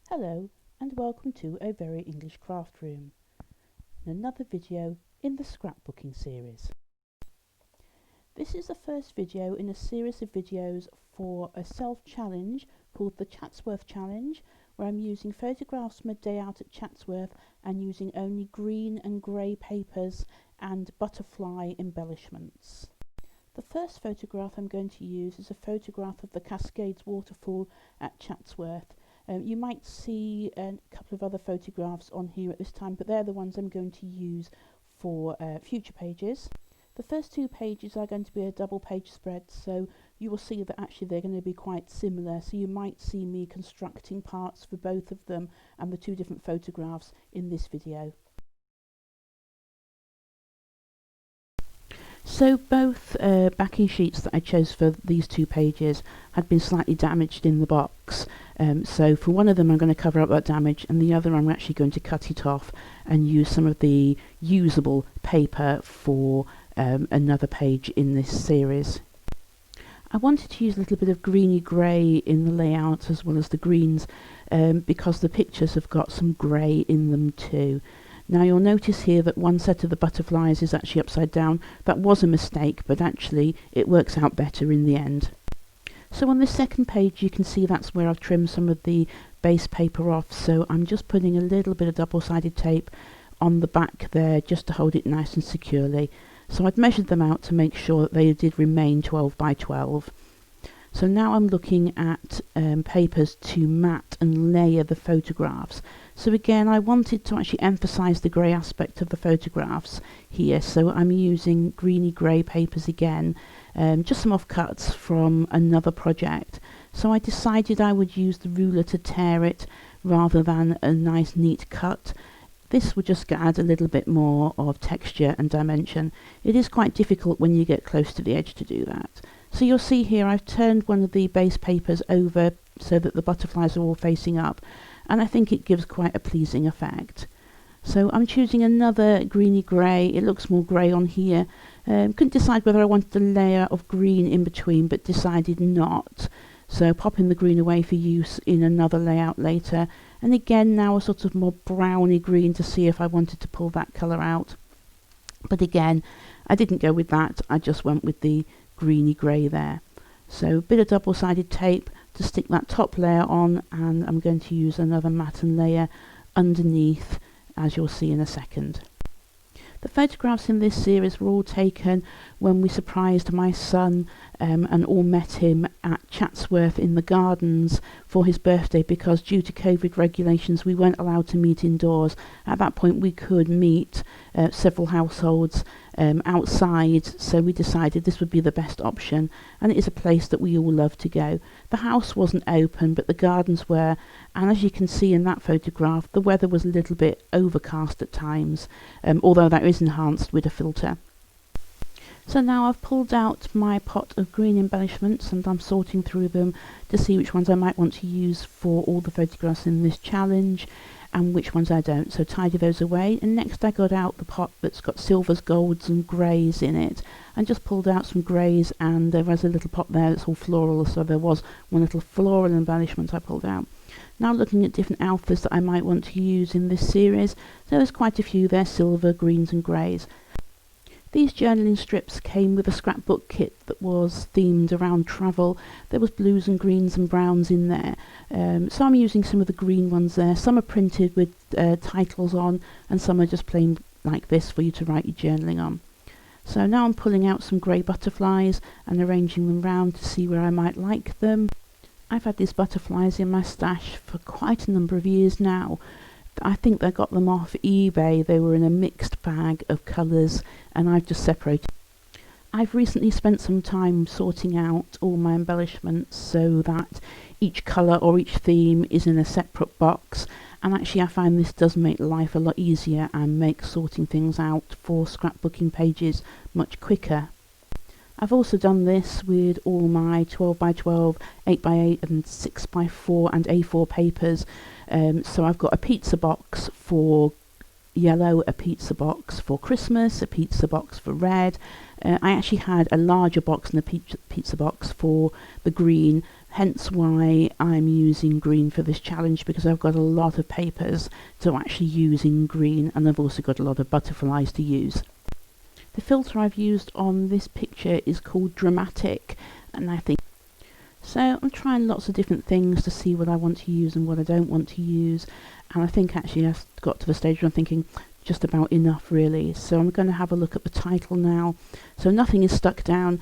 Hello and welcome to A Very English Craft Room, another video in the scrapbooking series. This is the first video in a series of videos for a self-challenge called the Chatsworth Challenge, where I'm using photographs from a day out at Chatsworth and using only green and grey papers and butterfly embellishments. The first photograph I'm going to use is a photograph of the Cascades waterfall at Chatsworth. You might see a couple of other photographs on here at this time, but they're the ones I'm going to use for future pages. The first two pages are going to be a double page spread, so you will see that actually they're going to be quite similar, so you might see me constructing parts for both of them and the two different photographs in this video. So both backing sheets that I chose for these two pages had been slightly damaged in the box. So for one of them I'm going to cover up that damage, and the other I'm actually going to cut it off and use some of the usable paper for another page in this series. I wanted to use a little bit of greeny grey in the layout as well as the greens, because the pictures have got some grey in them too. Now you'll notice here that one set of the butterflies is actually upside down. That was a mistake, but actually it works out better in the end. So on this second page you can see that's where I've trimmed some of the base paper off, so I'm just putting a little bit of double-sided tape on the back there just to hold it nice and securely. So I'd measured them out to make sure that they did remain 12 by 12. So now I'm looking at papers to mat and layer the photographs. So again, I wanted to actually emphasise the grey aspect of the photographs here, so I'm using greeny grey papers again, just some offcuts from another project. So I decided I would use the ruler to tear it rather than a nice neat cut. This would just add a little bit more of texture and dimension. It is quite difficult when you get close to the edge to do that. So you'll see here I've turned one of the base papers over so that the butterflies are all facing up, and I think it gives quite a pleasing effect. So I'm choosing another greeny grey. It looks more grey on here. Couldn't decide whether I wanted a layer of green in between, but decided not. So popping the green away for use in another layout later. And again now a sort of more browny green to see if I wanted to pull that colour out. But again, I didn't go with that. I just went with the greeny grey there. So a bit of double-sided tape to stick that top layer on, and I'm going to use another matte and layer underneath, as you'll see in a second. The photographs in this series were all taken when we surprised my son and all met him at Chatsworth in the gardens for his birthday, because due to COVID regulations we weren't allowed to meet indoors. At that point we could meet several households outside, so we decided this would be the best option, and it is a place that we all love to go. The house wasn't open, but the gardens were, and as you can see in that photograph, the weather was a little bit overcast at times, although that is enhanced with a filter. So now I've pulled out my pot of green embellishments and I'm sorting through them to see which ones I might want to use for all the photographs in this challenge and which ones I don't, so tidy those away. And next I got out the pot that's got silvers, golds and greys in it, and just pulled out some greys, and there was a little pot there that's all floral, so there was one little floral embellishment I pulled out. Now looking at different alphas that I might want to use in this series, so there's quite a few there, silver, greens and greys. These journaling strips came with a scrapbook kit that was themed around travel. There was blues and greens and browns in there. So I'm using some of the green ones there. Some are printed with titles on, and some are just plain like this for you to write your journaling on. So now I'm pulling out some grey butterflies and arranging them round to see where I might like them. I've had these butterflies in my stash for quite a number of years now. I think I got them off eBay. They were in a mixed bag of colours and I've just separated. I've recently spent some time sorting out all my embellishments so that each colour or each theme is in a separate box, and actually I find this does make life a lot easier and makes sorting things out for scrapbooking pages much quicker. I've also done this with all my 12 by 12, 8 by 8 and 6 by 4 and A4 papers. So I've got a pizza box for yellow, a pizza box for Christmas, a pizza box for red. I actually had a larger box and a pizza box for the green, hence why I'm using green for this challenge, because I've got a lot of papers to actually use in green, and I've also got a lot of butterflies to use. The filter I've used on this picture is called Dramatic, and I think so I'm trying lots of different things to see what I want to use and what I don't want to use, and I think actually I've got to the stage where I'm thinking just about enough really. So I'm going to have a look at the title now. So nothing is stuck down.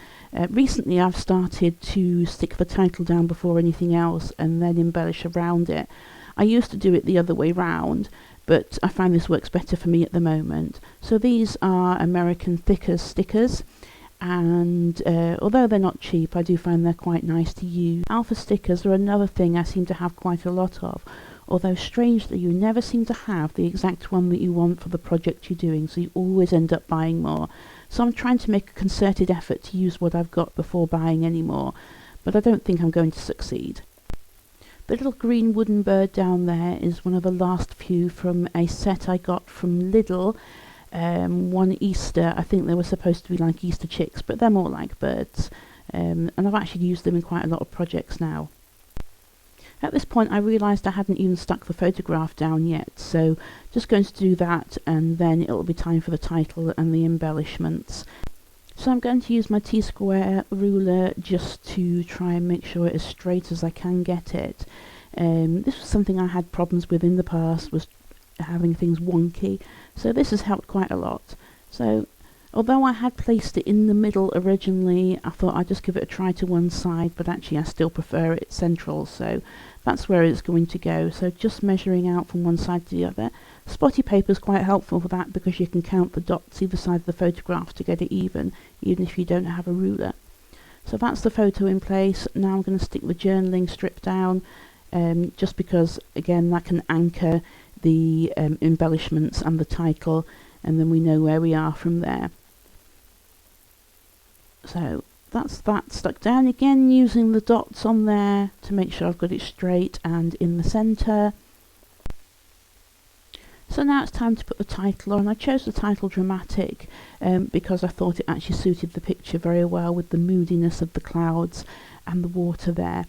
Recently I've started to stick the title down before anything else and then embellish around it. I used to do it the other way round, but I find this works better for me at the moment. So these are American Thickers stickers, and although they're not cheap, I do find they're quite nice to use. Alpha stickers are another thing I seem to have quite a lot of, although strangely you never seem to have the exact one that you want for the project you're doing, so you always end up buying more. So I'm trying to make a concerted effort to use what I've got before buying any more, but I don't think I'm going to succeed. The little green wooden bird down there is one of the last few from a set I got from Lidl. One Easter, I think they were supposed to be like Easter chicks, but they're more like birds, and I've actually used them in quite a lot of projects now. At this point I realised I hadn't even stuck the photograph down yet, so just going to do that and then it'll be time for the title and the embellishments. So I'm going to use my T-square ruler just to try and make sure it's as straight as I can get it. This was something I had problems with in the past, was having things wonky, so this has helped quite a lot. So although I had placed it in the middle originally, I thought I'd just give it a try to one side, but actually I still prefer it central, so that's where it's going to go. So just measuring out from one side to the other. Spotty paper is quite helpful for that, because you can count the dots either side of the photograph to get it even if you don't have a ruler. So that's the photo in place. Now I'm going to stick the journaling strip down, just because again that can anchor the embellishments and the title, and then we know where we are from there. So that's that stuck down, again using the dots on there to make sure I've got it straight and in the centre. So now it's time to put the title on. I chose the title Dramatic because I thought it actually suited the picture very well with the moodiness of the clouds and the water there.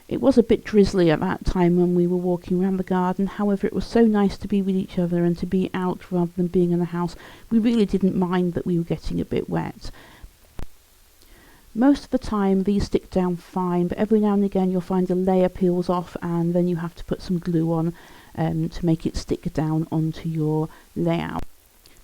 It was a bit drizzly at that time when we were walking around the garden, however it was so nice to be with each other and to be out rather than being in the house. We really didn't mind that we were getting a bit wet. Most of the time these stick down fine, but every now and again you'll find a layer peels off and then you have to put some glue on to make it stick down onto your layout.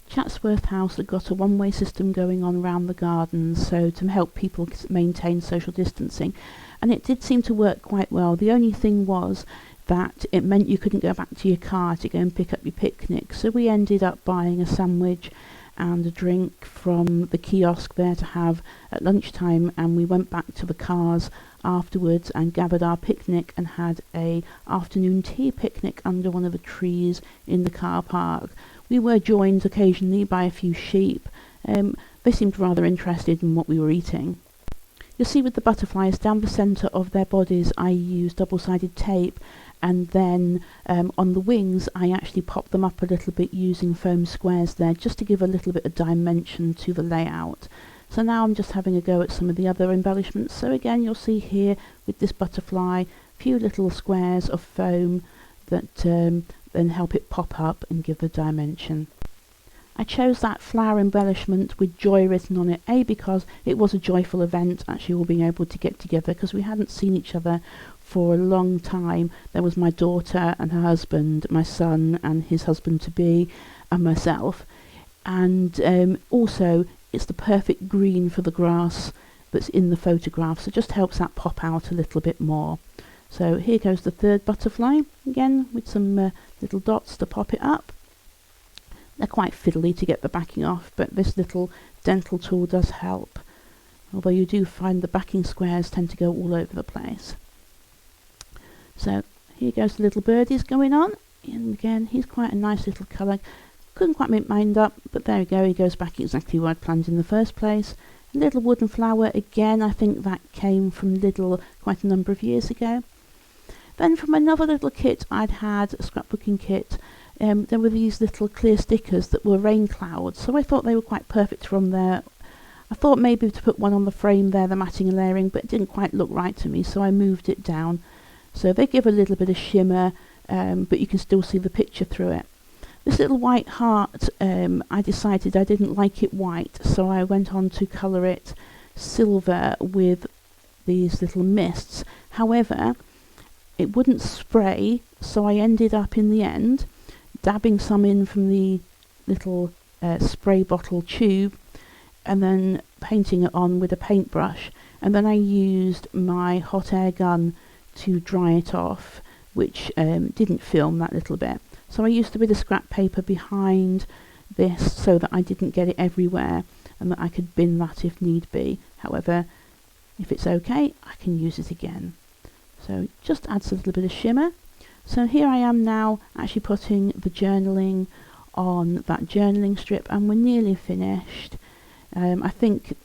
Chatsworth House had got a one-way system going on around the garden, so to help people maintain social distancing, and it did seem to work quite well. The only thing was that it meant you couldn't go back to your car to go and pick up your picnic, so we ended up buying a sandwich and a drink from the kiosk there to have at lunchtime, and we went back to the cars afterwards and gathered our picnic and had a afternoon tea picnic under one of the trees in the car park. We were joined occasionally by a few sheep. They seemed rather interested in what we were eating. You'll see with the butterflies down the centre of their bodies I used double-sided tape, and then on the wings I actually popped them up a little bit using foam squares there, just to give a little bit of dimension to the layout. So now I'm just having a go at some of the other embellishments. So again you'll see here with this butterfly a few little squares of foam that then help it pop up and give the dimension. I chose that flower embellishment with joy written on it, A, because it was a joyful event actually all being able to get together, because we hadn't seen each other for a long time. There was my daughter and her husband, my son and his husband-to-be, and myself. And also it's the perfect green for the grass that's in the photograph, so it just helps that pop out a little bit more. So here goes the third butterfly, again with some little dots to pop it up. They're quite fiddly to get the backing off, but this little dental tool does help, although you do find the backing squares tend to go all over the place. So here goes the little birdies going on, and again he's quite a nice little colour. Couldn't quite make mine up, but there we go, he goes back exactly where I'd planned in the first place. A little wooden flower, again I think that came from Lidl quite a number of years ago. Then from another little kit I'd had, a scrapbooking kit, there were these little clear stickers that were rain clouds, so I thought they were quite perfect from there. I thought maybe to put one on the frame there, the matting and layering, but it didn't quite look right to me, so I moved it down. So they give a little bit of shimmer, but you can still see the picture through it. This little white heart, I decided I didn't like it white, so I went on to colour it silver with these little mists. However, it wouldn't spray, so I ended up in the end dabbing some in from the little spray bottle tube and then painting it on with a paintbrush, and then I used my hot air gun to dry it off, which didn't film that little bit. So I used a bit of scrap paper behind this so that I didn't get it everywhere and that I could bin that if need be. However, if it's okay, I can use it again. So it just adds a little bit of shimmer. So here I am now actually putting the journaling on that journaling strip, and we're nearly finished. I think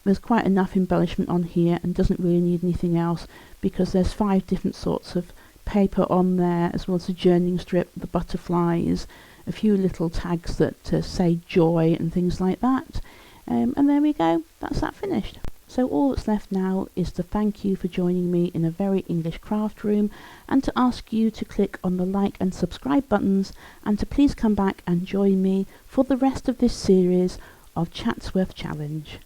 there's quite enough embellishment on here and doesn't really need anything else, because there's 5 different sorts of paper on there, as well as the journaling strip, the butterflies, a few little tags that say joy and things like that. And there we go, that's that finished. So all that's left now is to thank you for joining me in a very English craft room, and to ask you to click on the like and subscribe buttons, and to please come back and join me for the rest of this series of Chatsworth Challenge.